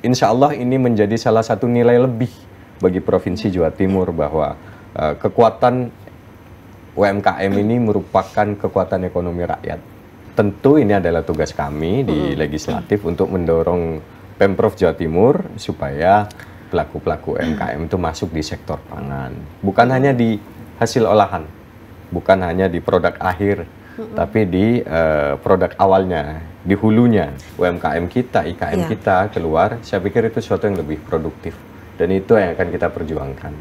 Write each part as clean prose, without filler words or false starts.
insya Allah ini menjadi salah satu nilai lebih bagi Provinsi Jawa Timur bahwa kekuatan UMKM ini merupakan kekuatan ekonomi rakyat. Tentu ini adalah tugas kami di legislatif untuk mendorong Pemprov Jawa Timur supaya pelaku-pelaku UMKM itu masuk di sektor pangan. Bukan hanya di hasil olahan, bukan hanya di produk akhir, tapi di produk awalnya, di hulunya. UMKM kita, IKM kita keluar, saya pikir itu sesuatu yang lebih produktif. Dan itu yang akan kita perjuangkan.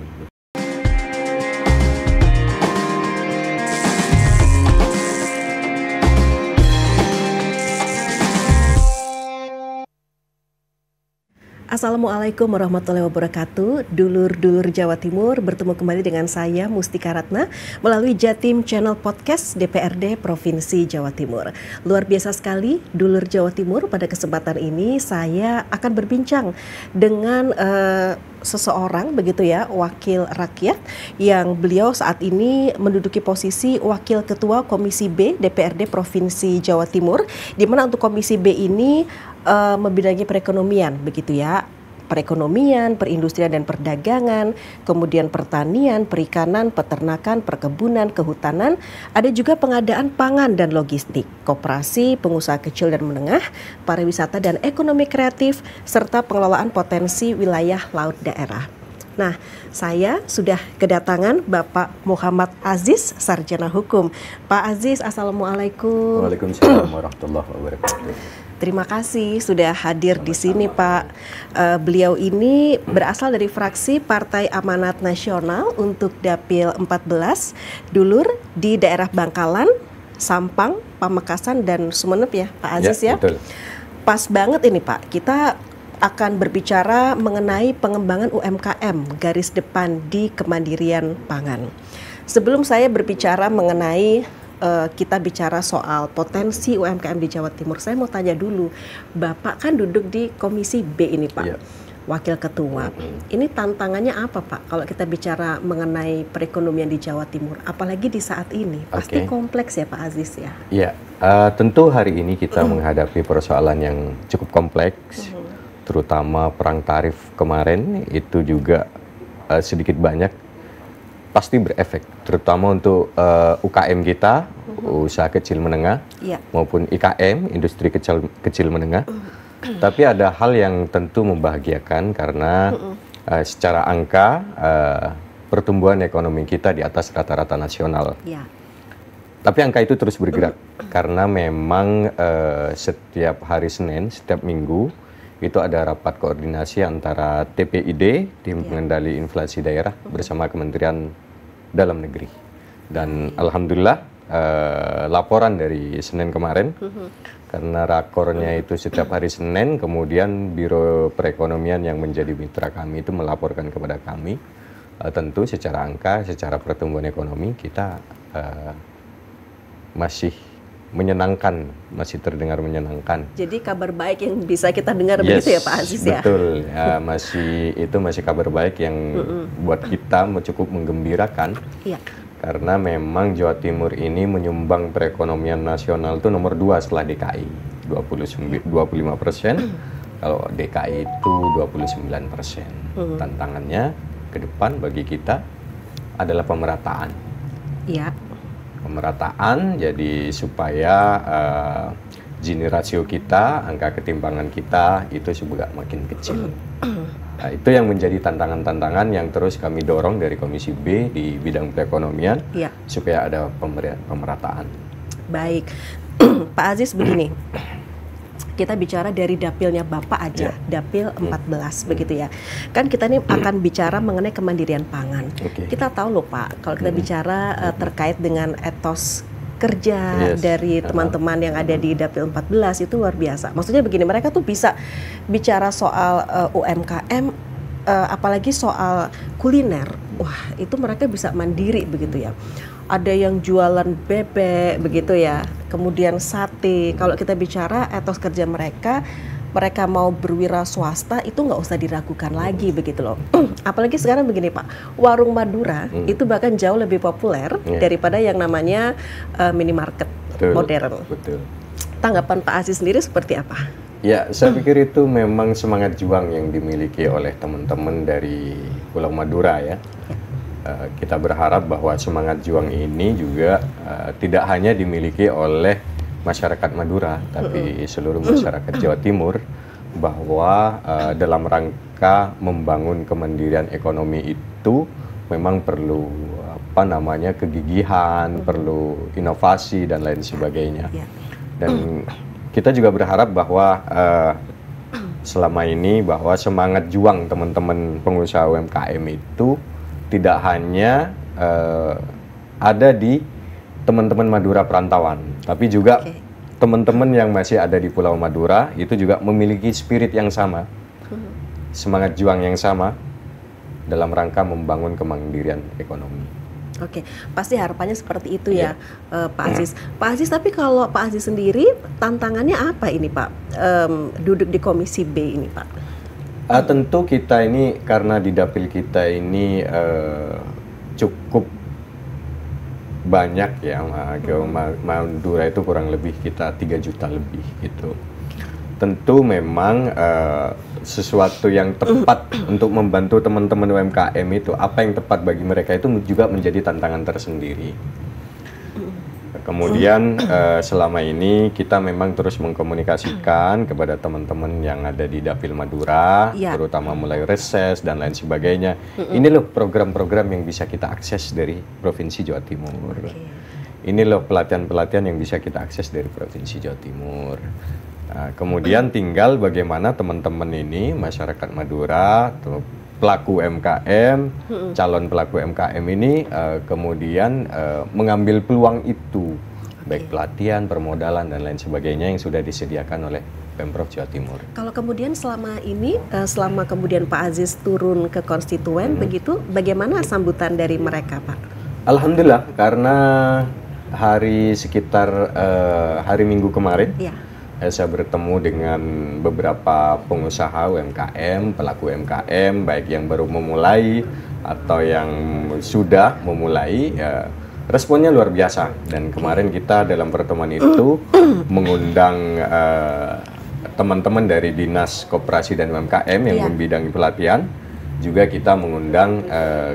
Assalamualaikum warahmatullahi wabarakatuh. Dulur-dulur Jawa Timur, bertemu kembali dengan saya Mustika Ratna melalui Jatim Channel Podcast DPRD Provinsi Jawa Timur. Luar biasa sekali dulur Jawa Timur, pada kesempatan ini saya akan berbincang dengan seseorang begitu ya, wakil rakyat yang beliau saat ini menduduki posisi Wakil Ketua Komisi B DPRD Provinsi Jawa Timur, di mana untuk Komisi B ini membidangi perekonomian begitu ya, perekonomian, perindustrian dan perdagangan, kemudian pertanian, perikanan, peternakan, perkebunan, kehutanan, ada juga pengadaan pangan dan logistik, koperasi, pengusaha kecil dan menengah, pariwisata dan ekonomi kreatif, serta pengelolaan potensi wilayah laut daerah. Nah, saya sudah kedatangan Bapak Muhammad Aziz, Sarjana Hukum. Pak Aziz, Assalamualaikum. Waalaikumsalam warahmatullahi wabarakatuh. Terima kasih sudah hadir di sini, Pak. Beliau ini berasal dari fraksi Partai Amanat Nasional untuk Dapil 14, dulur di daerah Bangkalan, Sampang, Pamekasan, dan Sumeneb ya, Pak Aziz ya. Betul. Pas banget ini, Pak. Kita akan berbicara mengenai pengembangan UMKM, garis depan di kemandirian pangan. Sebelum saya berbicara mengenai kita bicara soal potensi UMKM di Jawa Timur, saya mau tanya dulu, Bapak kan duduk di Komisi B ini, Pak, Wakil Ketua. Ini tantangannya apa, Pak, kalau kita bicara mengenai perekonomian di Jawa Timur, apalagi di saat ini? Pasti kompleks ya, Pak Aziz ya? Iya, tentu hari ini kita menghadapi persoalan yang cukup kompleks, terutama perang tarif kemarin itu juga sedikit banyak pasti berefek, terutama untuk UKM kita, usaha kecil menengah, maupun IKM, industri kecil menengah. Tapi ada hal yang tentu membahagiakan karena secara angka pertumbuhan ekonomi kita di atas rata-rata nasional. Tapi angka itu terus bergerak karena memang setiap hari Senin, setiap minggu itu ada rapat koordinasi antara TPID, Tim Pengendali Inflasi Daerah, bersama Kementerian Dalam Negeri. Dan alhamdulillah laporan dari Senin kemarin, karena rakornya itu setiap hari Senin, kemudian Biro Perekonomian yang menjadi mitra kami itu melaporkan kepada kami, tentu secara angka, secara pertumbuhan ekonomi kita masih menyenangkan, masih terdengar menyenangkan. Jadi kabar baik yang bisa kita dengar begitu ya, Pak Aziz ya? Betul, ya, masih kabar baik yang buat kita cukup menggembirakan. Karena memang Jawa Timur ini menyumbang perekonomian nasional itu nomor 2 setelah DKI, 25%. Kalau DKI itu 29%. Tantangannya ke depan bagi kita adalah pemerataan. Pemerataan, jadi supaya Gini rasio kita, angka ketimpangan kita itu juga makin kecil. Nah, itu yang menjadi tantangan-tantangan yang terus kami dorong dari Komisi B di bidang perekonomian supaya ada pemerataan. Baik, Pak Aziz, begini, kita bicara dari dapilnya Bapak aja, dapil 14 begitu ya. Kan kita ini akan bicara mengenai kemandirian pangan. Kita tahu loh Pak, kalau kita bicara terkait dengan etos kerja dari teman-teman yang ada di dapil 14 itu luar biasa. Maksudnya begini, mereka tuh bisa bicara soal UMKM, apalagi soal kuliner. Wah, itu mereka bisa mandiri begitu ya. Ada yang jualan bebek begitu ya, kemudian sate. Kalau kita bicara etos kerja mereka mau berwira swasta itu nggak usah diragukan lagi begitu loh. Apalagi sekarang begini Pak, warung Madura itu bahkan jauh lebih populer daripada yang namanya minimarket modern. Tanggapan Pak Aziz sendiri seperti apa? Ya, saya pikir itu memang semangat juang yang dimiliki oleh teman-teman dari Pulau Madura ya. Kita berharap bahwa semangat juang ini juga tidak hanya dimiliki oleh masyarakat Madura, tapi seluruh masyarakat Jawa Timur, bahwa dalam rangka membangun kemandirian ekonomi itu memang perlu kegigihan, perlu inovasi dan lain sebagainya. Dan kita juga berharap bahwa selama ini bahwa semangat juang teman-teman pengusaha UMKM itu tidak hanya ada di teman-teman Madura perantauan, tapi juga teman-teman yang masih ada di Pulau Madura itu juga memiliki spirit yang sama, semangat juang yang sama dalam rangka membangun kemandirian ekonomi. Oke, pasti harapannya seperti itu ya, Pak Aziz. Pak Aziz, tapi kalau Pak Aziz sendiri, tantangannya apa ini Pak, duduk di Komisi B ini Pak? Tentu kita ini, karena di dapil kita ini cukup banyak ya, Madura itu kurang lebih kita 3 juta lebih gitu. Tentu memang sesuatu yang tepat untuk membantu teman-teman UMKM itu, apa yang tepat bagi mereka itu juga menjadi tantangan tersendiri. Kemudian selama ini kita memang terus mengkomunikasikan kepada teman-teman yang ada di Dapil Madura, terutama mulai reses dan lain sebagainya. Ini loh program-program yang bisa kita akses dari Provinsi Jawa Timur. Ini loh pelatihan-pelatihan yang bisa kita akses dari Provinsi Jawa Timur. Kemudian tinggal bagaimana teman-teman ini, masyarakat Madura, pelaku UMKM, calon pelaku UMKM ini kemudian mengambil peluang itu, baik pelatihan, permodalan, dan lain sebagainya yang sudah disediakan oleh Pemprov Jawa Timur. Kalau kemudian selama ini, selama kemudian Pak Aziz turun ke konstituen, begitu, bagaimana sambutan dari mereka Pak? Alhamdulillah, karena sekitar hari Minggu kemarin, saya bertemu dengan beberapa pengusaha UMKM, pelaku UMKM, baik yang baru memulai atau yang sudah memulai, responnya luar biasa. Dan kemarin kita dalam pertemuan itu mengundang teman-teman dari Dinas Koperasi dan UMKM yang membidangi pelatihan, juga kita mengundang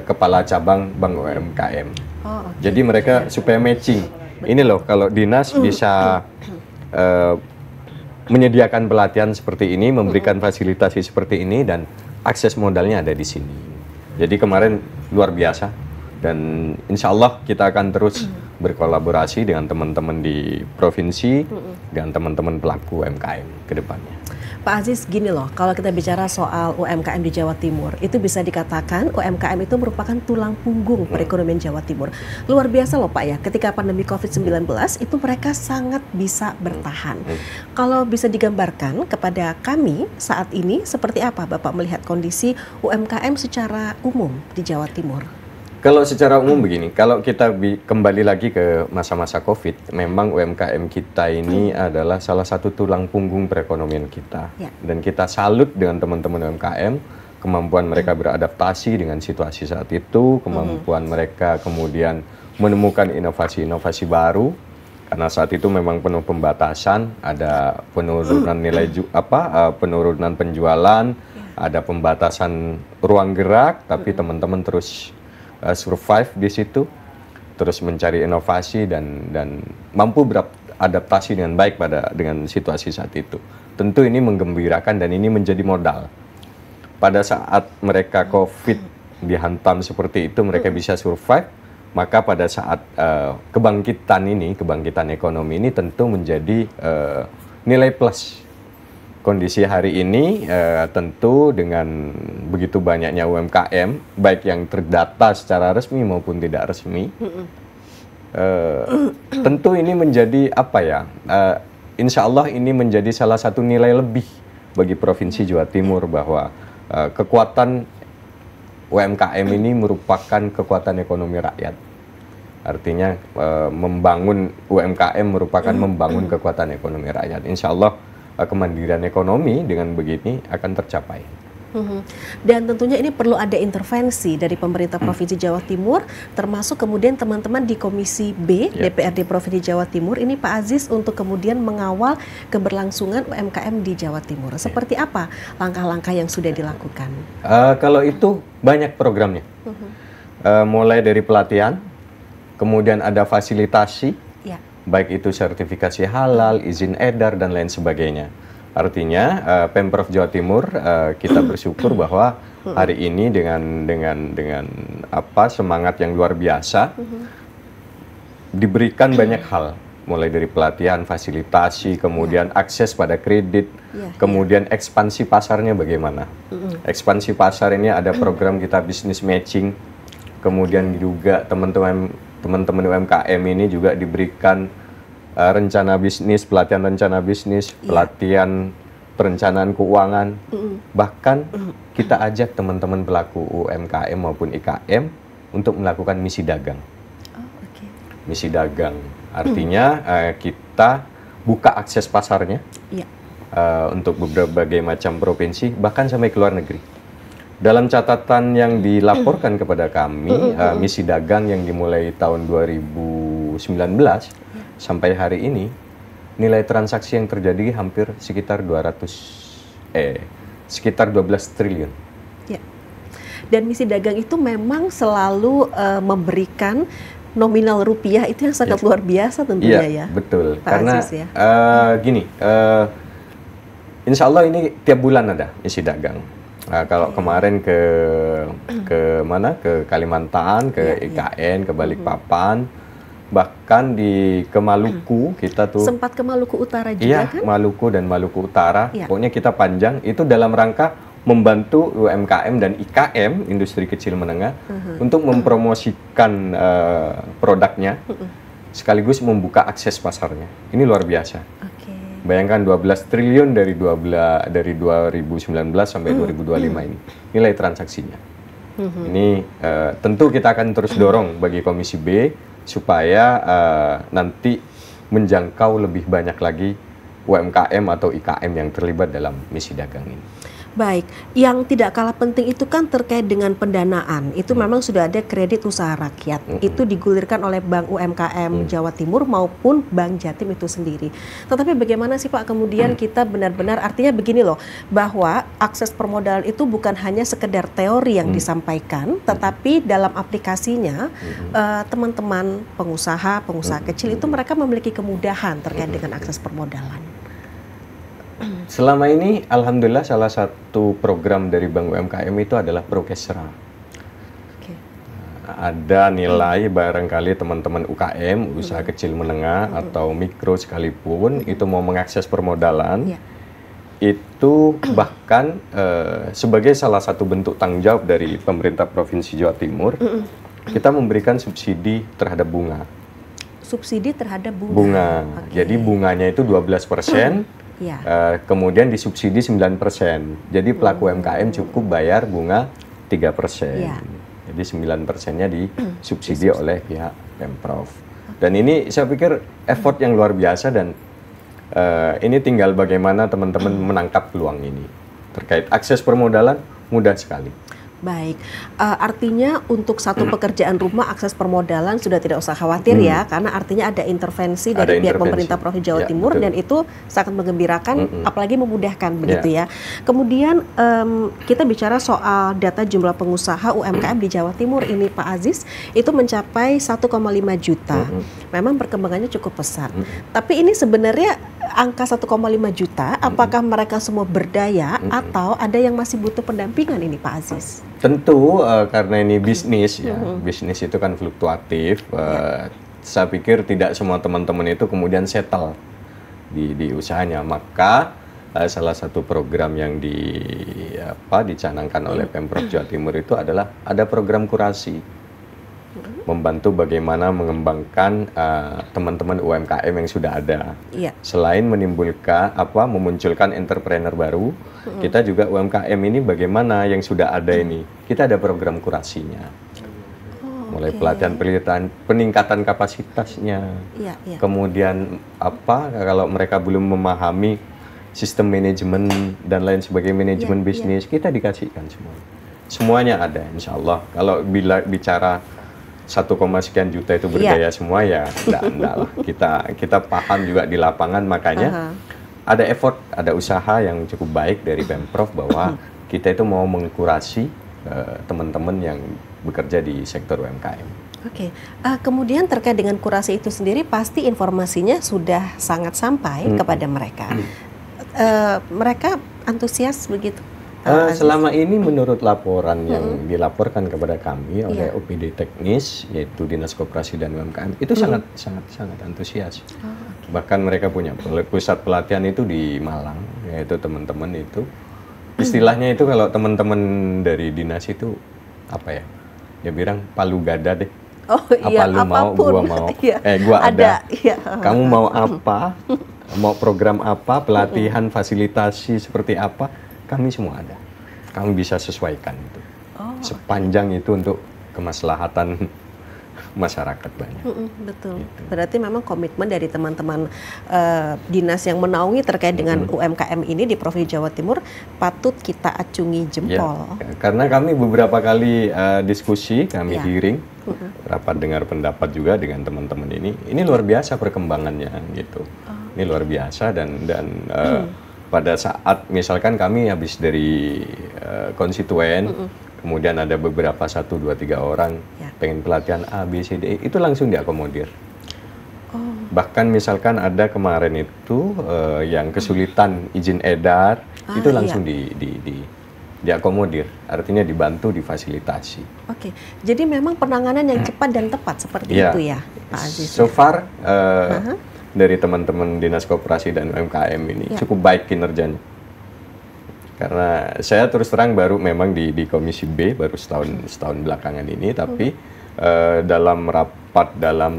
kepala cabang Bank UMKM. Jadi mereka supaya matching. Ini loh, kalau dinas bisa menyediakan pelatihan seperti ini, memberikan fasilitasi seperti ini, dan akses modalnya ada di sini. Jadi kemarin luar biasa, dan insya Allah kita akan terus berkolaborasi dengan teman-teman di provinsi dan teman-teman pelaku UMKM ke depannya. Pak Aziz, gini loh, kalau kita bicara soal UMKM di Jawa Timur, itu bisa dikatakan UMKM itu merupakan tulang punggung perekonomian Jawa Timur. Luar biasa loh Pak ya, ketika pandemi COVID-19 itu mereka sangat bisa bertahan. Kalau bisa digambarkan kepada kami saat ini, seperti apa Bapak melihat kondisi UMKM secara umum di Jawa Timur? Kalau secara umum begini, kalau kita kembali lagi ke masa-masa COVID, memang UMKM kita ini adalah salah satu tulang punggung perekonomian kita. Dan kita salut dengan teman-teman UMKM, kemampuan mereka beradaptasi dengan situasi saat itu, kemampuan mereka kemudian menemukan inovasi-inovasi baru, karena saat itu memang penuh pembatasan, ada penurunan penurunan penjualan, ada pembatasan ruang gerak, tapi teman-teman terus survive di situ, terus mencari inovasi dan mampu beradaptasi dengan baik dengan situasi saat itu. Tentu ini menggembirakan dan ini menjadi modal. Pada saat mereka COVID dihantam seperti itu, mereka bisa survive, maka pada saat kebangkitan ekonomi ini tentu menjadi nilai plus. Kondisi hari ini tentu dengan begitu banyaknya UMKM, baik yang terdata secara resmi maupun tidak resmi, tentu ini menjadi insya Allah ini menjadi salah satu nilai lebih bagi Provinsi Jawa Timur, bahwa kekuatan UMKM ini merupakan kekuatan ekonomi rakyat. Artinya membangun UMKM merupakan membangun kekuatan ekonomi rakyat. Insya Allah kemandirian ekonomi dengan begini akan tercapai. Dan tentunya ini perlu ada intervensi dari pemerintah Provinsi Jawa Timur, termasuk kemudian teman-teman di Komisi B DPRD Provinsi Jawa Timur ini Pak Aziz untuk kemudian mengawal keberlangsungan UMKM di Jawa Timur. Seperti apa langkah-langkah yang sudah dilakukan? Kalau itu banyak programnya, mulai dari pelatihan, kemudian ada fasilitasi, baik itu sertifikasi halal, izin edar dan lain sebagainya. Artinya Pemprov Jawa Timur kita bersyukur bahwa hari ini dengan semangat yang luar biasa diberikan banyak hal, mulai dari pelatihan, fasilitasi, kemudian akses pada kredit, kemudian ekspansi pasarnya bagaimana. Ekspansi pasar ini ada program kita bisnis matching, kemudian juga teman-teman UMKM ini juga diberikan rencana bisnis, pelatihan rencana bisnis, pelatihan perencanaan keuangan. Bahkan kita ajak teman-teman pelaku UMKM maupun IKM untuk melakukan misi dagang. Misi dagang, artinya kita buka akses pasarnya untuk berbagai macam provinsi, bahkan sampai ke luar negeri. Dalam catatan yang dilaporkan kepada kami, misi dagang yang dimulai tahun 2019 sampai hari ini, nilai transaksi yang terjadi hampir sekitar 12 triliun. Dan misi dagang itu memang selalu memberikan nominal rupiah itu yang sangat luar biasa tentunya ya. Betul. Pak Karena Aziz, insya Allah ini tiap bulan ada misi dagang. Kalau kemarin ke Kalimantan, ke IKN, ke Balikpapan, bahkan ke Maluku kita tuh sempat ke Maluku Utara juga kan? Maluku dan Maluku Utara, pokoknya kita panjang itu dalam rangka membantu UMKM dan IKM, industri kecil menengah, untuk mempromosikan produknya, sekaligus membuka akses pasarnya. Ini luar biasa. Bayangkan 12 triliun dari 2019 sampai 2025 ini nilai transaksinya. Ini tentu kita akan terus dorong bagi Komisi B supaya nanti menjangkau lebih banyak lagi UMKM atau IKM yang terlibat dalam misi dagang ini. Baik, yang tidak kalah penting itu kan terkait dengan pendanaan. Itu memang sudah ada kredit usaha rakyat. Itu digulirkan oleh Bank UMKM Jawa Timur maupun Bank Jatim itu sendiri. Tetapi bagaimana sih Pak kemudian kita benar-benar, artinya begini loh, bahwa akses permodalan itu bukan hanya sekedar teori yang disampaikan, tetapi dalam aplikasinya teman-teman pengusaha kecil itu mereka memiliki kemudahan terkait dengan akses permodalan. Selama ini, alhamdulillah salah satu program dari Bank UMKM itu adalah Prokesra. Ada nilai barangkali teman-teman UKM, usaha kecil menengah atau mikro sekalipun, itu mau mengakses permodalan, itu bahkan sebagai salah satu bentuk tanggung jawab dari pemerintah Provinsi Jawa Timur, kita memberikan subsidi terhadap bunga. Subsidi terhadap bunga? Bunga. Jadi bunganya itu 12%. Kemudian disubsidi 9%. Jadi pelaku UMKM cukup bayar bunga 3%. Jadi 9%-nya disubsidi oleh pihak Pemprov. Dan ini saya pikir effort yang luar biasa dan ini tinggal bagaimana teman-teman menangkap peluang ini. Terkait akses permodalan mudah sekali. Baik, artinya untuk satu pekerjaan rumah akses permodalan sudah tidak usah khawatir ya, karena artinya ada intervensi dari pihak pemerintah Provinsi Jawa Timur, dan itu sangat menggembirakan, apalagi memudahkan begitu ya. Kemudian kita bicara soal data jumlah pengusaha UMKM di Jawa Timur ini Pak Aziz, itu mencapai 1,5 juta. Memang perkembangannya cukup pesat. Tapi ini sebenarnya angka 1,5 juta, apakah mereka semua berdaya atau ada yang masih butuh pendampingan ini Pak Aziz? Tentu karena ini bisnis ya, bisnis itu kan fluktuatif. Saya pikir tidak semua teman-teman itu kemudian settle di usahanya. Maka salah satu program yang dicanangkan oleh Pemprov Jawa Timur itu adalah ada program kurasi, membantu bagaimana mengembangkan teman-teman UMKM yang sudah ada. Selain memunculkan entrepreneur baru, kita juga UMKM ini bagaimana yang sudah ada ini. Kita ada program kurasinya. Mulai pelatihan peningkatan kapasitasnya. Kemudian kalau mereka belum memahami sistem manajemen dan lain sebagainya, manajemen bisnis, kita dikasihkan semuanya ada, insya Allah. Kalau bicara 1, sekian juta itu berdaya semua, ya enggak lah. Kita paham juga di lapangan, makanya ada effort, ada usaha yang cukup baik dari Pemprov bahwa kita itu mau mengkurasi teman-teman yang bekerja di sektor UMKM. Oke, kemudian terkait dengan kurasi itu sendiri, pasti informasinya sudah sangat sampai kepada mereka. Mereka antusias begitu? Selama ini menurut laporan yang dilaporkan kepada kami oleh OPD teknis, yaitu Dinas Koperasi dan UMKM, itu sangat antusias. Bahkan mereka punya pusat pelatihan itu di Malang, yaitu teman-teman itu. Istilahnya itu kalau teman-teman dari dinas itu apa ya? Dia bilang palu gada deh. Oh iya, lu mau, apapun. gua mau. Iya, Gua ada. Iya. Kamu mau apa? Mau program apa? Pelatihan, fasilitasi seperti apa? Kami semua ada. Kami bisa sesuaikan itu. Sepanjang itu untuk kemaslahatan masyarakat banyak. Betul. Gitu. Berarti memang komitmen dari teman-teman dinas yang menaungi terkait dengan UMKM ini di Provinsi Jawa Timur patut kita acungi jempol. Ya, karena kami beberapa kali diskusi, kami hearing, rapat dengar pendapat juga dengan teman-teman ini luar biasa perkembangannya gitu. Ini luar biasa dan pada saat misalkan kami habis dari konstituen, kemudian ada beberapa 1, 2, 3 orang pengen pelatihan A, B, C, D, itu langsung diakomodir. Bahkan misalkan ada kemarin itu yang kesulitan izin edar, itu langsung diakomodir, artinya dibantu, difasilitasi. Oke, jadi memang penanganan yang cepat dan tepat seperti itu ya, Pak Aziz. So far dari teman-teman Dinas Koperasi dan UMKM ini cukup baik kinerjanya. Karena saya terus terang baru memang di Komisi B baru setahun belakangan ini, tapi dalam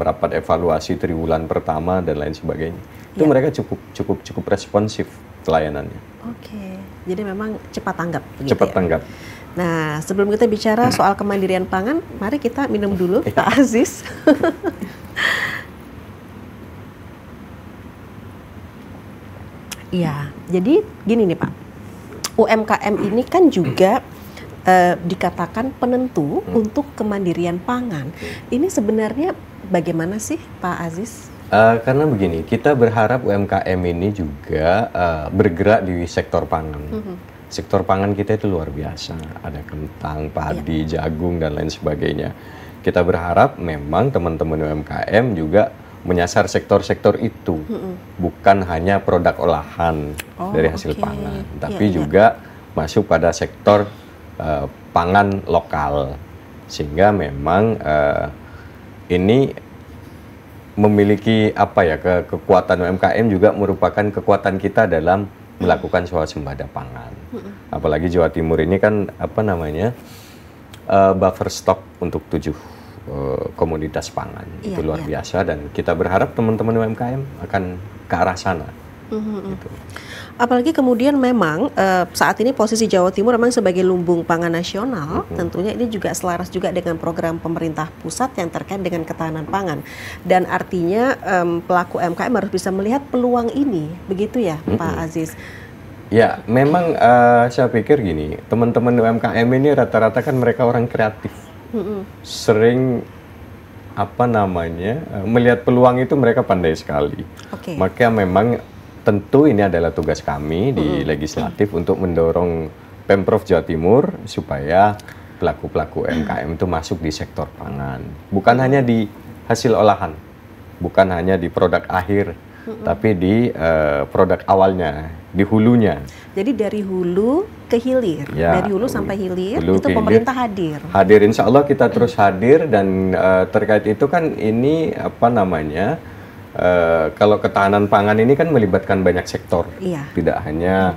rapat evaluasi triwulan pertama dan lain sebagainya, itu mereka cukup responsif pelayanannya. Oke, jadi memang cepat tanggap. Cepat tanggap. Nah, sebelum kita bicara soal kemandirian pangan, mari kita minum dulu, Pak Aziz. Iya, jadi gini nih Pak, UMKM ini kan juga dikatakan penentu untuk kemandirian pangan. Ini sebenarnya bagaimana sih Pak Aziz? Karena begini, kita berharap UMKM ini juga bergerak di sektor pangan. Sektor pangan kita itu luar biasa, ada kentang, padi, jagung, dan lain sebagainya. Kita berharap memang teman-teman UMKM juga menyasar sektor-sektor itu, bukan hanya produk olahan dari hasil pangan, tapi juga masuk pada sektor pangan lokal, sehingga memang ini memiliki kekuatan UMKM juga merupakan kekuatan kita dalam melakukan swasembada pangan. Apalagi Jawa Timur ini kan buffer stock untuk 7 komoditas pangan, itu luar biasa, dan kita berharap teman-teman UMKM akan ke arah sana. Gitu. Apalagi kemudian memang saat ini posisi Jawa Timur memang sebagai lumbung pangan nasional, tentunya ini juga selaras juga dengan program pemerintah pusat yang terkait dengan ketahanan pangan, dan artinya pelaku UMKM harus bisa melihat peluang ini, begitu ya Pak Aziz? Ya, memang saya pikir gini, teman-teman UMKM ini rata-rata kan mereka orang kreatif. Sering melihat peluang itu mereka pandai sekali. Maka memang tentu ini adalah tugas kami di legislatif untuk mendorong Pemprov Jawa Timur supaya pelaku-pelaku UMKM itu masuk di sektor pangan, bukan hanya di hasil olahan, bukan hanya di produk akhir, tapi di produk awalnya, di hulunya. Jadi dari hulu ke hilir, dari hulu sampai hilir, itu pemerintah hadir. Hadir, insya Allah kita terus hadir, dan terkait itu kan ini kalau ketahanan pangan ini kan melibatkan banyak sektor, tidak hanya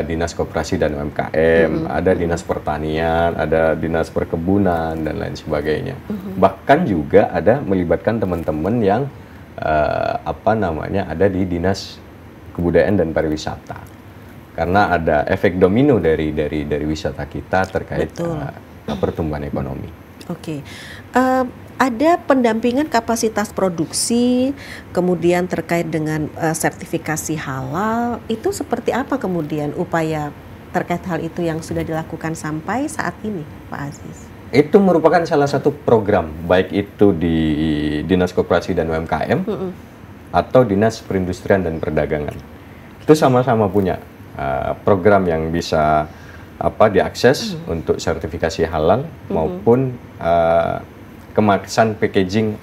Dinas Koperasi dan UMKM, ada Dinas Pertanian, ada Dinas Perkebunan, dan lain sebagainya. Bahkan juga ada melibatkan teman-teman yang ada di Dinas Kebudayaan dan Pariwisata, karena ada efek domino dari wisata kita terkait pertumbuhan ekonomi. Ada pendampingan kapasitas produksi, kemudian terkait dengan sertifikasi halal, itu seperti apa kemudian upaya terkait hal itu yang sudah dilakukan sampai saat ini, Pak Aziz? Itu merupakan salah satu program, baik itu di Dinas Koperasi dan UMKM atau Dinas Perindustrian dan Perdagangan. Itu sama-sama punya program yang bisa diakses untuk sertifikasi halal maupun kemasan packaging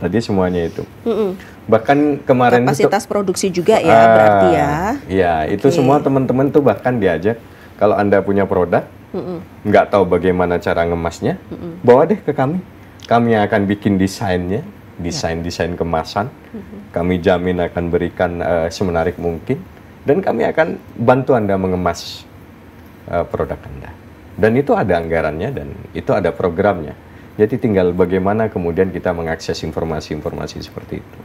tadi semuanya itu. Bahkan kemarin kapasitas produksi juga ya berarti ya. Iya, itu semua teman-teman tuh bahkan diajak kalau Anda punya produk nggak tahu bagaimana cara ngemasnya, bawa deh ke kami. Kami akan bikin desainnya, desain kemasan. Kami jamin akan berikan semenarik mungkin dan kami akan bantu Anda mengemas produk Anda. Dan itu ada anggarannya dan itu ada programnya. Jadi tinggal bagaimana kemudian kita mengakses informasi-informasi seperti itu.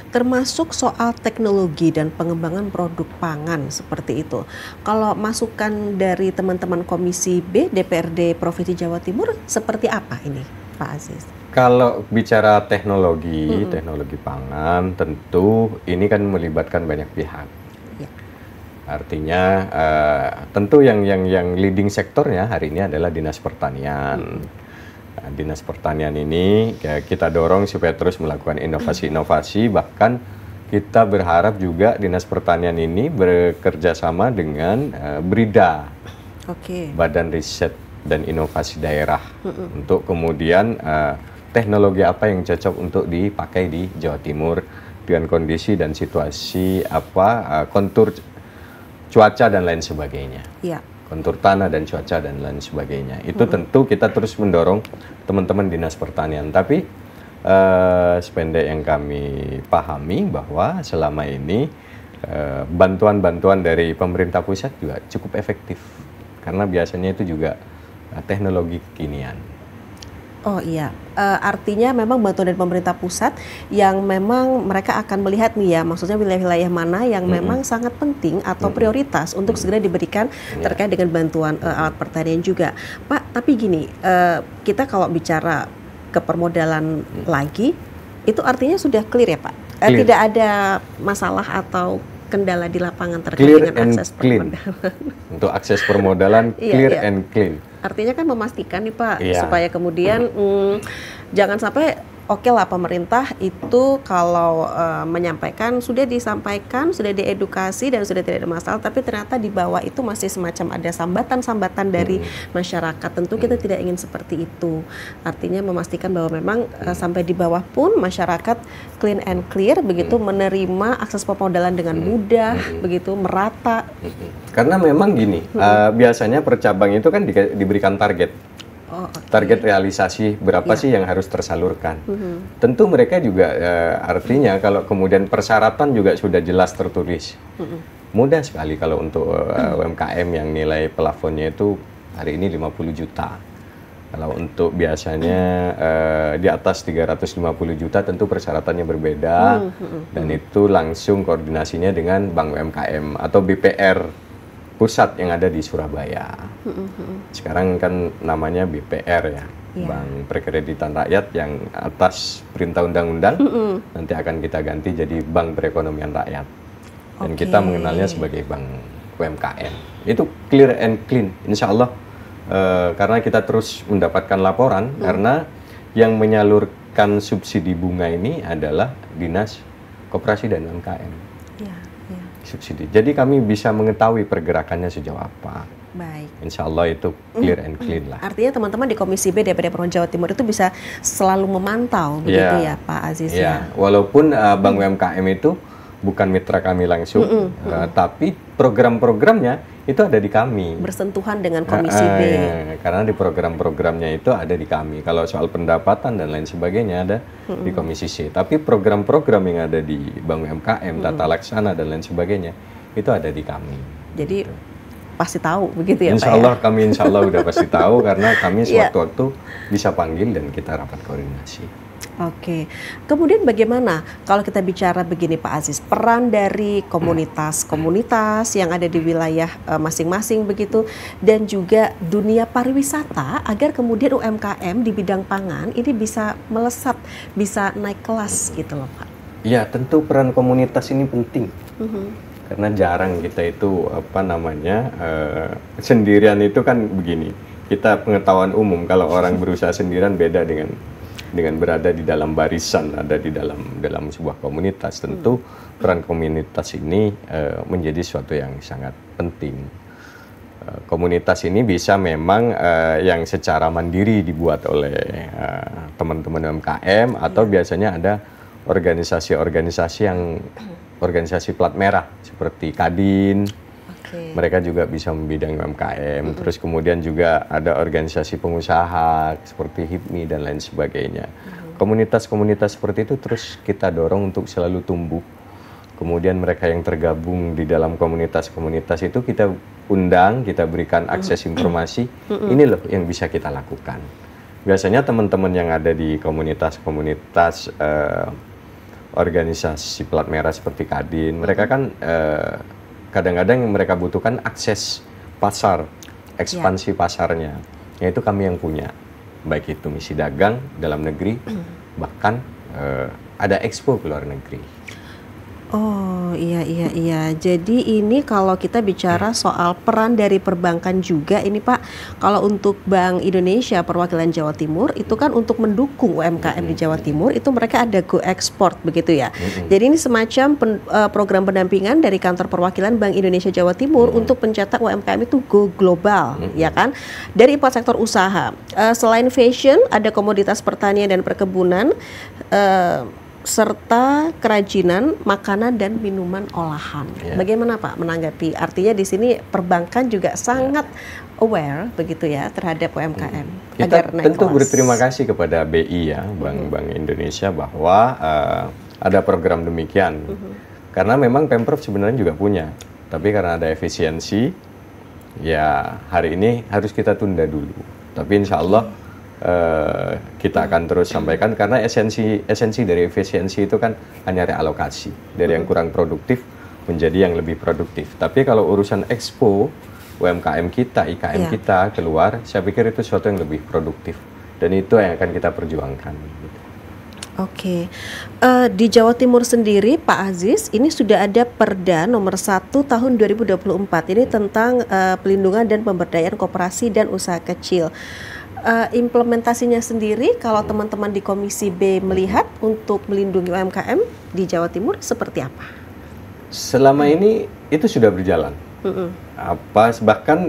Termasuk soal teknologi dan pengembangan produk pangan seperti itu. Kalau masukan dari teman-teman Komisi B DPRD Provinsi Jawa Timur seperti apa ini, Pak Aziz? Kalau bicara teknologi pangan, tentu ini kan melibatkan banyak pihak. Ya. Artinya tentu yang leading sektornya hari ini adalah Dinas Pertanian. Dinas Pertanian ini kita dorong supaya terus melakukan inovasi-inovasi, bahkan kita berharap juga Dinas Pertanian ini bekerja sama dengan BRIDA, Badan Riset dan Inovasi Daerah, untuk kemudian teknologi apa yang cocok untuk dipakai di Jawa Timur dengan kondisi dan situasi kontur cuaca dan lain sebagainya. Ya. Kontur tanah dan cuaca dan lain sebagainya. Itu tentu kita terus mendorong teman-teman Dinas Pertanian. Tapi sependek yang kami pahami bahwa selama ini bantuan-bantuan dari pemerintah pusat juga cukup efektif. Karena biasanya itu juga teknologi kekinian. Oh iya, artinya memang bantuan dari pemerintah pusat yang memang mereka akan melihat nih ya, maksudnya wilayah-wilayah mana yang memang sangat penting atau prioritas untuk segera diberikan terkait dengan bantuan alat pertanian juga. Pak, tapi gini, kita kalau bicara kepermodalan lagi, itu artinya sudah clear ya Pak? Tidak ada masalah atau kendala di lapangan terkait dengan akses permodalan. Untuk akses permodalan clear and clean. Artinya kan memastikan nih Pak, supaya kemudian jangan sampai oke lah pemerintah itu kalau menyampaikan, sudah disampaikan, sudah diedukasi dan sudah tidak ada masalah, tapi ternyata di bawah itu masih semacam ada sambatan-sambatan dari masyarakat. Tentu kita tidak ingin seperti itu. Artinya memastikan bahwa memang sampai di bawah pun masyarakat clean and clear, begitu menerima akses permodalan dengan mudah, begitu merata. Karena memang gini, biasanya per cabang itu kan diberikan target. Target realisasi berapa sih yang harus tersalurkan. Tentu mereka juga artinya kalau kemudian persyaratan juga sudah jelas tertulis. Mudah sekali kalau untuk UMKM yang nilai plafonnya itu hari ini 50 juta. Kalau untuk biasanya di atas 350 juta tentu persyaratannya berbeda, dan itu langsung koordinasinya dengan Bank UMKM atau BPR pusat yang ada di Surabaya. Sekarang kan namanya BPR ya, Bank Perkreditan Rakyat, yang atas perintah undang-undang nanti akan kita ganti jadi Bank Perekonomian Rakyat. Dan kita mengenalnya sebagai Bank UMKM. Itu clear and clean, insya Allah. Karena kita terus mendapatkan laporan, karena yang menyalurkan subsidi bunga ini adalah Dinas Koperasi dan UMKM. Subsidi. Jadi kami bisa mengetahui pergerakannya sejauh apa. Baik. Insya Allah itu clear and clean lah. Artinya teman-teman di Komisi B DPRD Provinsi Jawa Timur itu bisa selalu memantau, begitu ya Pak Aziz ya. Walaupun Bank UMKM itu bukan mitra kami langsung, tapi program-programnya itu ada di kami. Bersentuhan dengan Komisi B. Karena di program-programnya itu ada di kami. Kalau soal pendapatan dan lain sebagainya ada di Komisi C. Tapi program-program yang ada di Bank UMKM, tata laksana dan lain sebagainya itu ada di kami. Jadi pasti tahu begitu ya Insya Pak Allah, ya? kami insya Allah udah pasti tahu karena kami sewaktu-waktu bisa panggil dan kita rapat koordinasi. Oke, kemudian bagaimana kalau kita bicara begini Pak Aziz, peran dari komunitas-komunitas yang ada di wilayah masing-masing begitu, dan juga dunia pariwisata agar kemudian UMKM di bidang pangan ini bisa melesat, bisa naik kelas gitu loh Pak. Ya, tentu peran komunitas ini penting. Karena jarang kita itu sendirian itu kan begini. Kita pengetahuan umum kalau orang berusaha sendirian beda dengan berada di dalam barisan, ada di dalam sebuah komunitas. Tentu peran komunitas ini menjadi sesuatu yang sangat penting. Komunitas ini bisa memang yang secara mandiri dibuat oleh teman-teman UMKM atau biasanya ada organisasi plat merah seperti Kadin. Mereka juga bisa membidangi UMKM. Terus kemudian juga ada organisasi pengusaha seperti HIPMI dan lain sebagainya. Komunitas-komunitas seperti itu terus kita dorong untuk selalu tumbuh. Kemudian mereka yang tergabung di dalam komunitas-komunitas itu kita undang, kita berikan akses informasi. Ini loh yang bisa kita lakukan. Biasanya teman-teman yang ada di komunitas-komunitas organisasi plat merah seperti Kadin, mereka kan kadang-kadang yang mereka butuhkan akses pasar, ekspansi pasarnya. Yaitu kami yang punya. Baik itu misi dagang dalam negeri, bahkan ada expo ke luar negeri. Oh iya. Jadi ini kalau kita bicara soal peran dari perbankan juga ini Pak, kalau untuk Bank Indonesia perwakilan Jawa Timur itu kan untuk mendukung UMKM di Jawa Timur itu mereka ada Go Export begitu ya. Jadi ini semacam program pendampingan dari kantor perwakilan Bank Indonesia Jawa Timur untuk pencetak UMKM itu go global, ya kan? Dari 4 sektor usaha. Selain fashion ada komoditas pertanian dan perkebunan. Serta kerajinan, makanan dan minuman olahan. Bagaimana Pak menanggapi? Artinya di sini perbankan juga sangat aware begitu ya terhadap UMKM. Kita tentu berterima kasih kepada BI ya, Bank Indonesia bahwa ada program demikian. Karena memang Pemprov sebenarnya juga punya, tapi karena ada efisiensi, ya hari ini harus kita tunda dulu. Tapi insya Allah kita akan terus sampaikan karena esensi dari efisiensi itu kan hanya realokasi dari yang kurang produktif menjadi yang lebih produktif. Tapi kalau urusan expo UMKM kita, IKM kita keluar, saya pikir itu sesuatu yang lebih produktif dan itu yang akan kita perjuangkan. Oke, di Jawa Timur sendiri Pak Aziz, ini sudah ada Perda nomor 1 tahun 2024 ini tentang pelindungan dan pemberdayaan koperasi dan usaha kecil. Implementasinya sendiri kalau teman-teman di Komisi B melihat untuk melindungi UMKM di Jawa Timur seperti apa? Selama ini itu sudah berjalan. Bahkan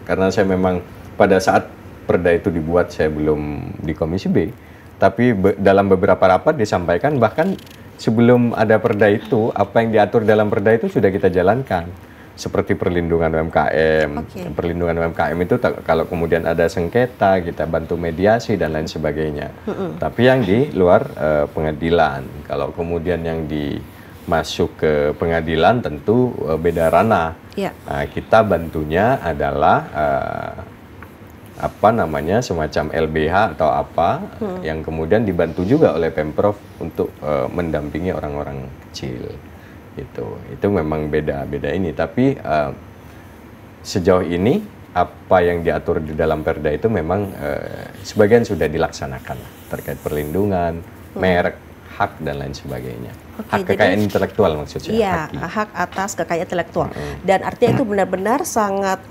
karena saya memang pada saat Perda itu dibuat saya belum di Komisi B, tapi dalam beberapa rapat disampaikan bahkan sebelum ada Perda itu apa yang diatur dalam Perda itu sudah kita jalankan. Seperti perlindungan UMKM. Perlindungan UMKM itu kalau kemudian ada sengketa, kita bantu mediasi dan lain sebagainya. Tapi yang di luar pengadilan. Kalau kemudian yang masuk ke pengadilan tentu beda ranah. Nah, kita bantunya adalah semacam LBH atau apa yang kemudian dibantu juga oleh Pemprov untuk mendampingi orang-orang kecil. Itu memang beda ini, tapi sejauh ini apa yang diatur di dalam Perda itu memang sebagian sudah dilaksanakan terkait perlindungan, merek, hak dan lain sebagainya. Hak kekayaan intelektual maksud saya. Iya, hak atas kekayaan intelektual. Dan artinya itu benar-benar sangat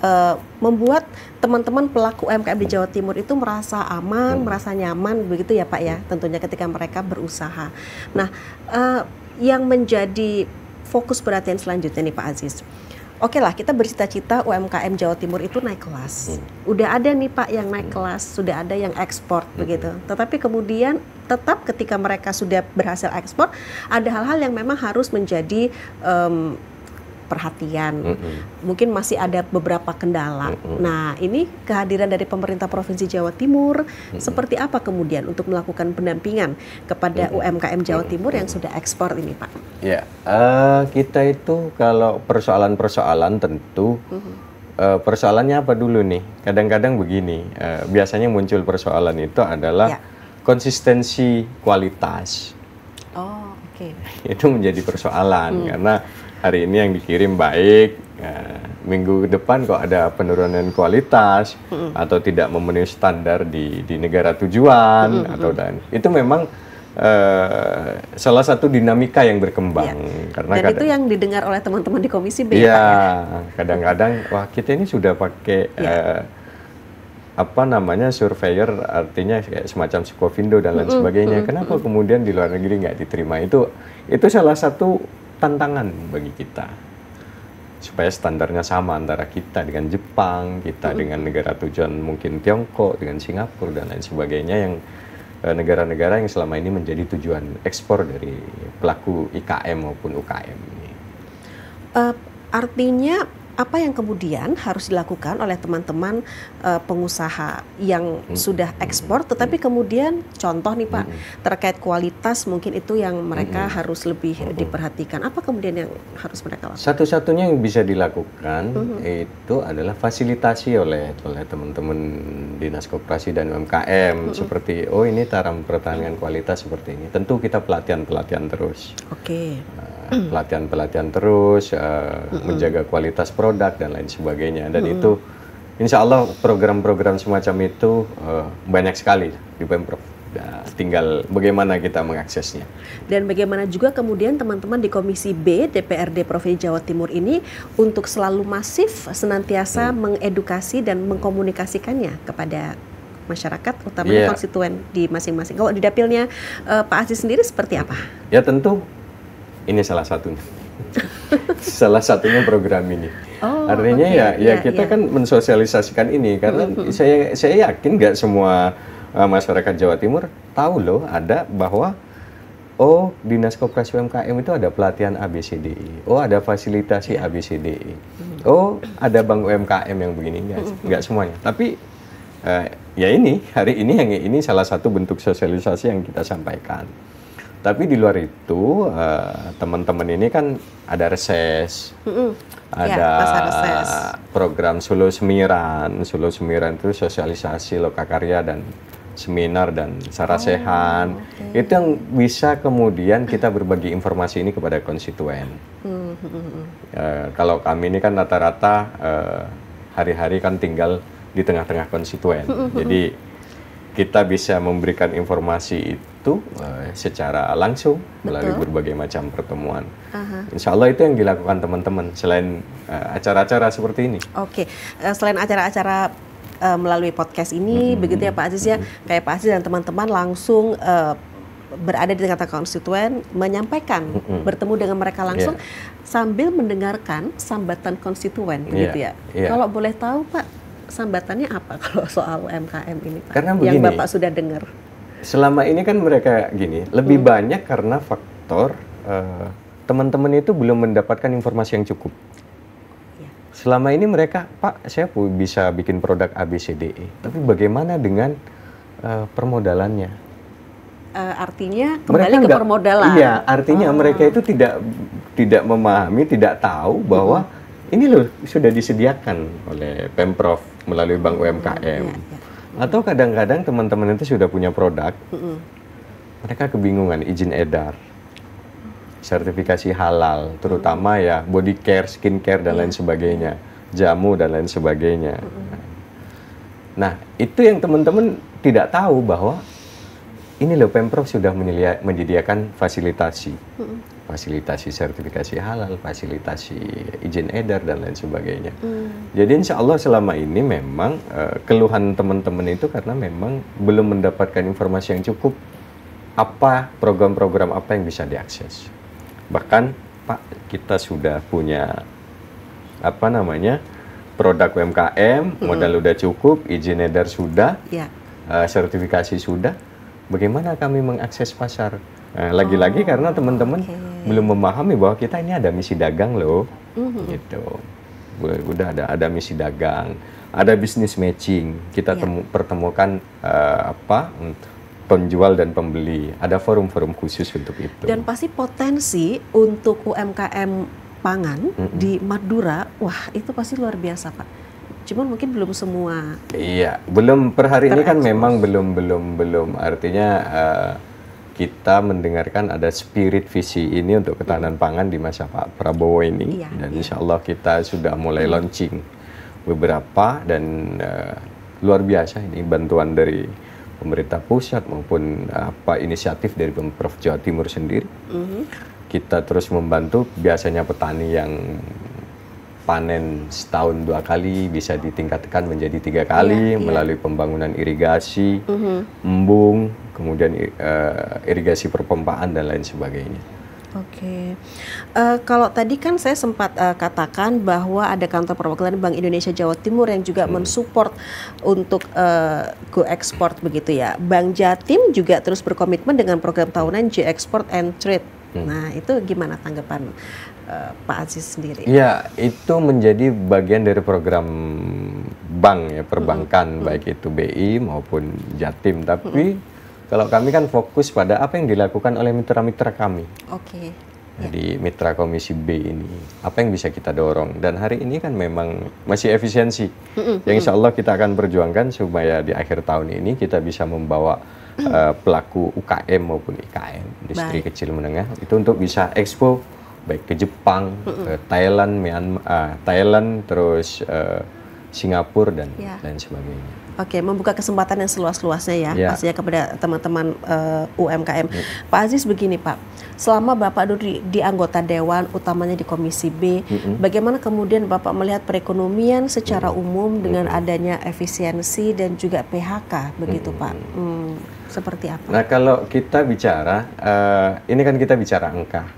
membuat teman-teman pelaku UMKM di Jawa Timur itu merasa aman, merasa nyaman begitu ya Pak ya, tentunya ketika mereka berusaha. Nah, yang menjadi fokus perhatian selanjutnya nih Pak Aziz. Oke lah, kita bercita-cita UMKM Jawa Timur itu naik kelas. Udah ada nih Pak yang naik kelas, sudah ada yang ekspor begitu. Tetapi kemudian tetap ketika mereka sudah berhasil ekspor, ada hal-hal yang memang harus menjadi perhatian. Mungkin masih ada beberapa kendala. Nah, ini kehadiran dari pemerintah Provinsi Jawa Timur seperti apa kemudian untuk melakukan pendampingan kepada UMKM Jawa Timur yang sudah ekspor ini, Pak? Ya, kita itu kalau persoalan-persoalan tentu persoalannya apa dulu nih? Kadang-kadang begini, biasanya muncul persoalan itu adalah konsistensi kualitas. Oh, oke. Itu menjadi persoalan karena hari ini yang dikirim baik, minggu depan kok ada penurunan kualitas atau tidak memenuhi standar di negara tujuan dan itu memang salah satu dinamika yang berkembang karena dan itu yang didengar oleh teman-teman di Komisi B ya, Pak, ya? Kadang-kadang wah kita ini sudah pakai surveyor, artinya kayak semacam Skovindo dan lain sebagainya. Kenapa kemudian di luar negeri nggak diterima? Itu salah satu tantangan bagi kita supaya standarnya sama antara kita dengan Jepang, kita dengan negara tujuan mungkin Tiongkok, dengan Singapura dan lain sebagainya, yang negara-negara yang selama ini menjadi tujuan ekspor dari pelaku IKM maupun UKM ini. Artinya apa yang kemudian harus dilakukan oleh teman-teman pengusaha yang sudah ekspor, tetapi kemudian contoh nih Pak, terkait kualitas mungkin itu yang mereka harus lebih diperhatikan. Apa kemudian yang harus mereka lakukan? Satu-satunya yang bisa dilakukan itu adalah fasilitasi oleh teman-teman Dinas Koperasi dan UMKM, seperti ini cara mempertahankan kualitas seperti ini. Tentu kita pelatihan terus. Oke. Pelatihan terus, menjaga kualitas produk dan lain sebagainya, dan itu insya Allah program-program semacam itu banyak sekali di Pemprov. Tinggal bagaimana kita mengaksesnya. Dan bagaimana juga kemudian teman-teman di Komisi B DPRD Provinsi Jawa Timur ini untuk selalu masif senantiasa mengedukasi dan mengkomunikasikannya kepada masyarakat, utamanya konstituen di masing-masing. Kalau di dapilnya Pak Aziz sendiri seperti apa? Ya tentu ini salah satunya. Salah satunya program ini. Artinya kita kan mensosialisasikan ini karena saya yakin nggak semua masyarakat Jawa Timur tahu loh ada bahwa Dinas Koperasi UMKM itu ada pelatihan ABCDI. Ada fasilitasi ABCDI. Ada bank UMKM yang begini, nggak semuanya. Tapi hari ini salah satu bentuk sosialisasi yang kita sampaikan. Tapi di luar itu teman-teman ini kan ada reses, ada program Solo Semiran itu sosialisasi lokakarya dan seminar dan sarasehan. Itu yang bisa kemudian kita berbagi informasi ini kepada konstituen. Kalau kami ini kan rata-rata hari-hari kan tinggal di tengah-tengah konstituen, jadi kita bisa memberikan informasi itu secara langsung melalui berbagai macam pertemuan. Insya Allah itu yang dilakukan teman-teman selain acara-acara seperti ini. Oke, selain acara-acara melalui podcast ini, begitu ya Pak Aziz ya, kayak Pak Aziz dan teman-teman langsung berada di tengah-tengah konstituen, menyampaikan, bertemu dengan mereka langsung sambil mendengarkan sambatan konstituen, begitu ya. Kalau boleh tahu Pak, sambatannya apa kalau soal UMKM ini Pak? Karena begini, yang Bapak sudah dengar. Selama ini kan mereka lebih banyak karena faktor teman-teman itu belum mendapatkan informasi yang cukup. Selama ini mereka, Pak, saya bisa bikin produk ABCDE, tapi bagaimana dengan permodalannya? Artinya kembali ke permodalan. Iya, artinya mereka itu tidak memahami, tidak tahu bahwa ini loh sudah disediakan oleh Pemprov melalui Bank UMKM. Atau kadang-kadang teman-teman itu sudah punya produk, mereka kebingungan izin edar, sertifikasi halal, terutama body care, skin care dan lain sebagainya, jamu dan lain sebagainya. Nah, itu yang teman-teman tidak tahu bahwa ini loh Pemprov sudah menyediakan fasilitasi sertifikasi halal, fasilitasi izin edar dan lain sebagainya. Jadi insya Allah selama ini memang keluhan teman-teman itu karena memang belum mendapatkan informasi yang cukup apa program-program apa yang bisa diakses. Bahkan Pak, kita sudah punya produk UMKM, modal udah cukup, izin edar sudah, sertifikasi sudah. Bagaimana kami mengakses pasar? Lagi-lagi karena teman-teman belum memahami bahwa kita ini ada misi dagang loh, gitu. Udah ada misi dagang, ada bisnis matching. Kita pertemukan penjual dan pembeli. Ada forum-forum khusus untuk itu. Dan pasti potensi untuk UMKM pangan di Madura, wah itu pasti luar biasa Pak. cuman mungkin belum semua. Iya, belum per hari ini kan terekspos. memang belum artinya kita mendengarkan ada spirit visi ini untuk ketahanan pangan di masa Pak Prabowo ini, Iya, dan iya. insya Allah kita sudah mulai launching beberapa, dan luar biasa ini bantuan dari pemerintah pusat maupun inisiatif dari Pemprov Jawa Timur sendiri. Kita terus membantu, biasanya petani yang panen setahun 2 kali bisa ditingkatkan menjadi 3 kali melalui pembangunan irigasi, embung, kemudian irigasi perpompaan dan lain sebagainya. Oke. Kalau tadi kan saya sempat katakan bahwa ada kantor perwakilan Bank Indonesia Jawa Timur yang juga mensupport untuk Go Export begitu ya. Bank Jatim juga terus berkomitmen dengan program tahunan J Export and Trade. Nah, itu gimana tanggapan Pak Aziz sendiri? Ya, itu menjadi bagian dari program bank ya, perbankan, baik itu BI maupun Jatim. Tapi kalau kami kan fokus pada apa yang dilakukan oleh mitra-mitra kami. Oke. Jadi mitra Komisi B ini, apa yang bisa kita dorong? Dan hari ini kan memang masih efisiensi. Yang insya Allah kita akan perjuangkan supaya di akhir tahun ini kita bisa membawa pelaku UKM maupun IKM, industri kecil menengah, itu untuk bisa expo baik ke Jepang, ke Thailand, Myanmar, Thailand, terus Singapura dan lain sebagainya. Oke, membuka kesempatan yang seluas-luasnya ya, pastinya kepada teman-teman UMKM. Pak Aziz, begini Pak, selama Bapak duduk di anggota Dewan, utamanya di Komisi B, bagaimana kemudian Bapak melihat perekonomian secara umum dengan adanya efisiensi dan juga PHK, begitu Pak? Seperti apa? Nah, kalau kita bicara, ini kan kita bicara angka.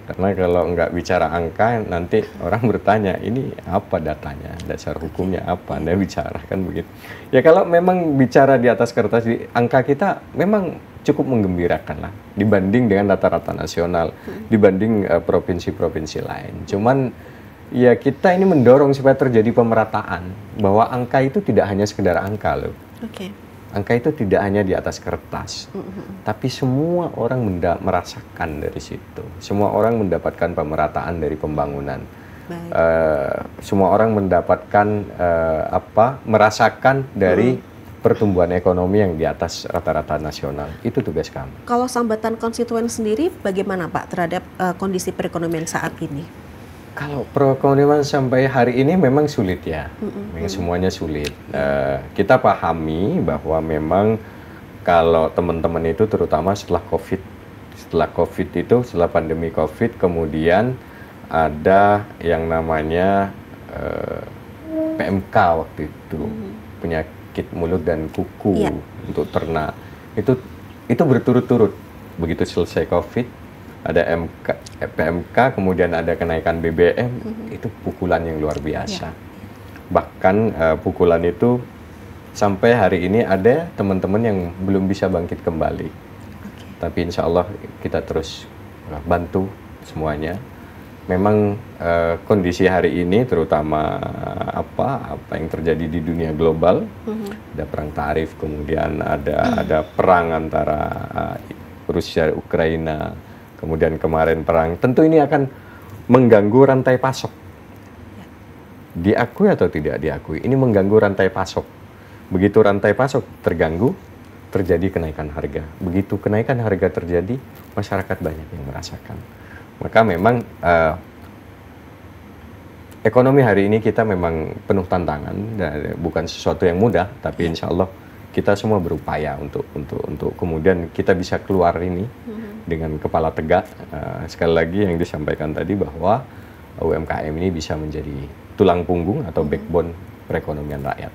Karena kalau nggak bicara angka, nanti orang bertanya, ini apa datanya, dasar hukumnya apa, Anda bicara kan begitu. Ya kalau memang bicara di atas kertas, angka kita memang cukup menggembirakan lah, dibanding dengan rata-rata nasional, dibanding provinsi-provinsi lain. Cuman ya kita ini mendorong supaya terjadi pemerataan, bahwa angka itu tidak hanya sekedar angka loh. Angka itu tidak hanya di atas kertas, tapi semua orang merasakan dari situ. Semua orang mendapatkan pemerataan dari pembangunan. Semua orang mendapatkan merasakan dari pertumbuhan ekonomi yang di atas rata-rata nasional. Itu tugas kami. Kalau sambatan konstituen sendiri bagaimana Pak terhadap kondisi perekonomian saat ini? Kalau perekonomian sampai hari ini memang sulit ya, memang semuanya sulit. Kita pahami bahwa memang kalau teman-teman itu terutama setelah COVID itu, setelah pandemi COVID, kemudian ada yang namanya PMK waktu itu, penyakit mulut dan kuku untuk ternak. Itu berturut-turut, begitu selesai COVID. Ada PMK, kemudian ada kenaikan BBM, itu pukulan yang luar biasa. Bahkan pukulan itu sampai hari ini ada teman-teman yang belum bisa bangkit kembali. Tapi insya Allah kita terus bantu semuanya. Memang kondisi hari ini terutama apa yang terjadi di dunia global, ada perang tarif, kemudian ada perang antara Rusia Ukraina. Kemudian kemarin perang, tentu ini akan mengganggu rantai pasok. Diakui atau tidak diakui, ini mengganggu rantai pasok. Begitu rantai pasok terganggu, terjadi kenaikan harga. Begitu kenaikan harga terjadi, masyarakat banyak yang merasakan. Maka memang ekonomi hari ini kita memang penuh tantangan, dan bukan sesuatu yang mudah, tapi insya Allah kita semua berupaya untuk kemudian kita bisa keluar ini dengan kepala tegak. Sekali lagi yang disampaikan tadi bahwa UMKM ini bisa menjadi tulang punggung atau backbone perekonomian rakyat.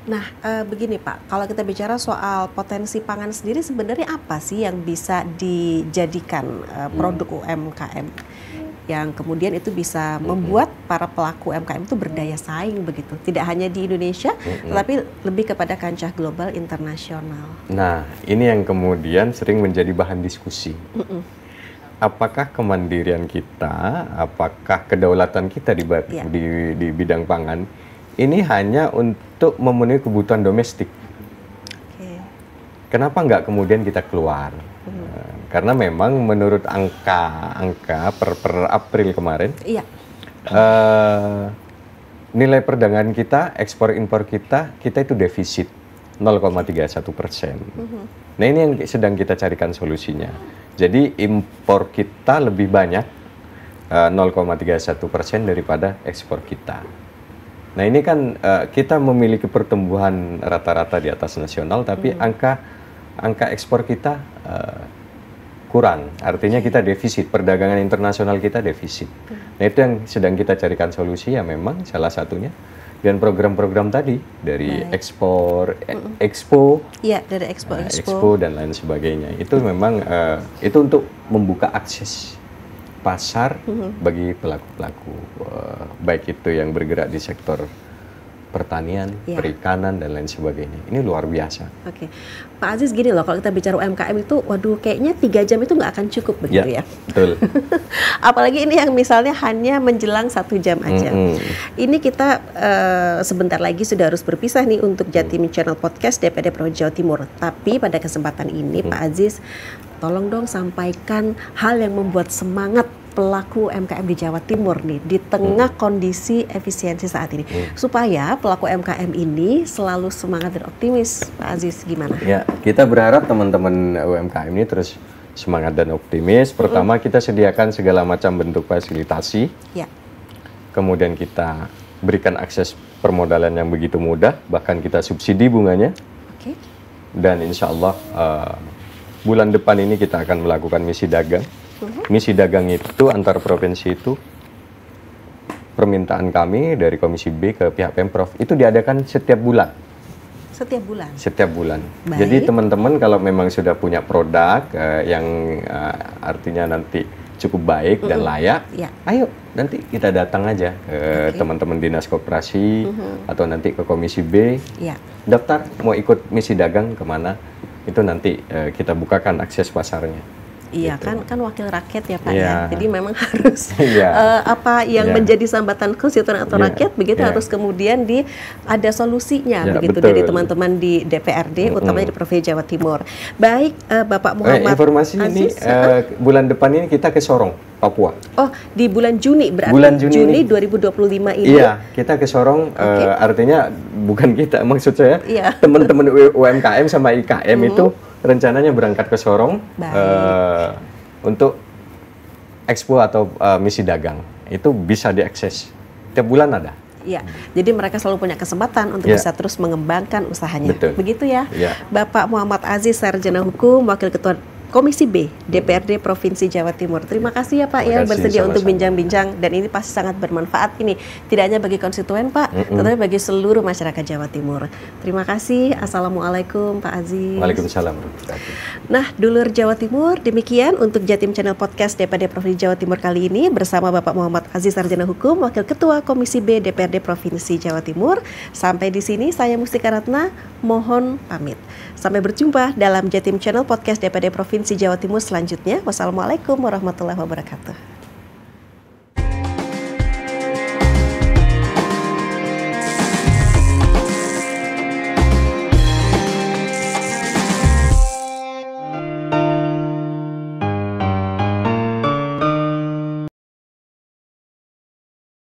Nah, begini Pak, kalau kita bicara soal potensi pangan sendiri, sebenarnya apa sih yang bisa dijadikan produk UMKM yang kemudian itu bisa membuat para pelaku UMKM itu berdaya saing begitu, tidak hanya di Indonesia, tetapi lebih kepada kancah global internasional. Nah, ini yang kemudian sering menjadi bahan diskusi. Apakah kemandirian kita, apakah kedaulatan kita di bidang pangan ini hanya untuk memenuhi kebutuhan domestik? Kenapa nggak kemudian kita keluar? Karena memang menurut angka per April kemarin, nilai perdagangan kita, ekspor impor kita itu defisit 0,31%. Nah ini yang sedang kita carikan solusinya. Jadi impor kita lebih banyak 0,31% daripada ekspor kita. Nah ini kan kita memiliki pertumbuhan rata-rata di atas nasional, tapi angka ekspor kita kurang. Artinya kita defisit, perdagangan internasional kita defisit. Nah itu yang sedang kita carikan solusi ya memang salah satunya. Dan program-program tadi dari ekspor, expo, ya dari expo dan lain sebagainya. Itu memang itu untuk membuka akses pasar bagi pelaku-pelaku, baik itu yang bergerak di sektor pertanian, perikanan, dan lain sebagainya. Ini luar biasa. Oke, Pak Aziz, gini loh, kalau kita bicara UMKM itu, waduh, kayaknya 3 jam itu nggak akan cukup begitu ya. Betul. Apalagi ini yang misalnya hanya menjelang 1 jam aja. Ini kita sebentar lagi sudah harus berpisah nih untuk Jatim Channel Podcast DPD Provinsi Jawa Timur. Tapi pada kesempatan ini, Pak Aziz, tolong dong sampaikan hal yang membuat semangat pelaku UMKM di Jawa Timur nih di tengah kondisi efisiensi saat ini, supaya pelaku UMKM ini selalu semangat dan optimis. Pak Aziz, gimana? Ya, kita berharap teman-teman UMKM ini terus semangat dan optimis. Pertama, kita sediakan segala macam bentuk fasilitasi. Ya. Kemudian kita berikan akses permodalan yang begitu mudah, bahkan kita subsidi bunganya. Oke. Dan insya Allah bulan depan ini kita akan melakukan misi dagang. Misi dagang itu antar provinsi itu permintaan kami dari Komisi B ke pihak Pemprov itu diadakan setiap bulan. Setiap bulan? Setiap bulan. Baik. Jadi teman-teman kalau memang sudah punya produk yang artinya nanti cukup baik dan layak, ayo nanti kita datang aja ke teman-teman Dinas Koperasi atau nanti ke Komisi B, daftar mau ikut misi dagang kemana, itu nanti kita bukakan akses pasarnya. Iya gitu. kan wakil rakyat ya Pak ya. Jadi memang harus apa yang menjadi sambatan konstituen atau rakyat begitu harus kemudian ada solusinya begitu dari teman-teman di DPRD utamanya di Provinsi Jawa Timur. Baik, Bapak Muhammad informasi Aziz, ini bulan depan ini kita ke Sorong, Papua. Oh, di bulan Juni berarti. Bulan Juni 2025 ini. Iya, kita ke Sorong artinya bukan kita, maksud saya teman-teman UMKM sama IKM itu rencananya berangkat ke Sorong untuk expo atau misi dagang. Itu bisa diakses. Tiap bulan ada. Iya, jadi mereka selalu punya kesempatan untuk bisa terus mengembangkan usahanya. Betul. Begitu ya. Bapak Muhammad Aziz, Sarjana Hukum, Wakil Ketua Komisi B DPRD Provinsi Jawa Timur. Terima kasih ya Pak ya bersedia untuk bincang-bincang, dan ini pasti sangat bermanfaat ini tidak hanya bagi konstituen Pak, tetapi bagi seluruh masyarakat Jawa Timur. Terima kasih. Assalamualaikum Pak Aziz. Waalaikumsalam. Nah, dulur Jawa Timur, demikian untuk Jatim Channel Podcast DPD Provinsi Jawa Timur kali ini bersama Bapak Muhammad Aziz, Sarjana Hukum, Wakil Ketua Komisi B DPRD Provinsi Jawa Timur. Sampai di sini saya Mustika Ratna mohon pamit. Sampai berjumpa dalam Jatim Channel Podcast DPD Provinsi Jawa Timur selanjutnya. Wassalamualaikum warahmatullahi wabarakatuh.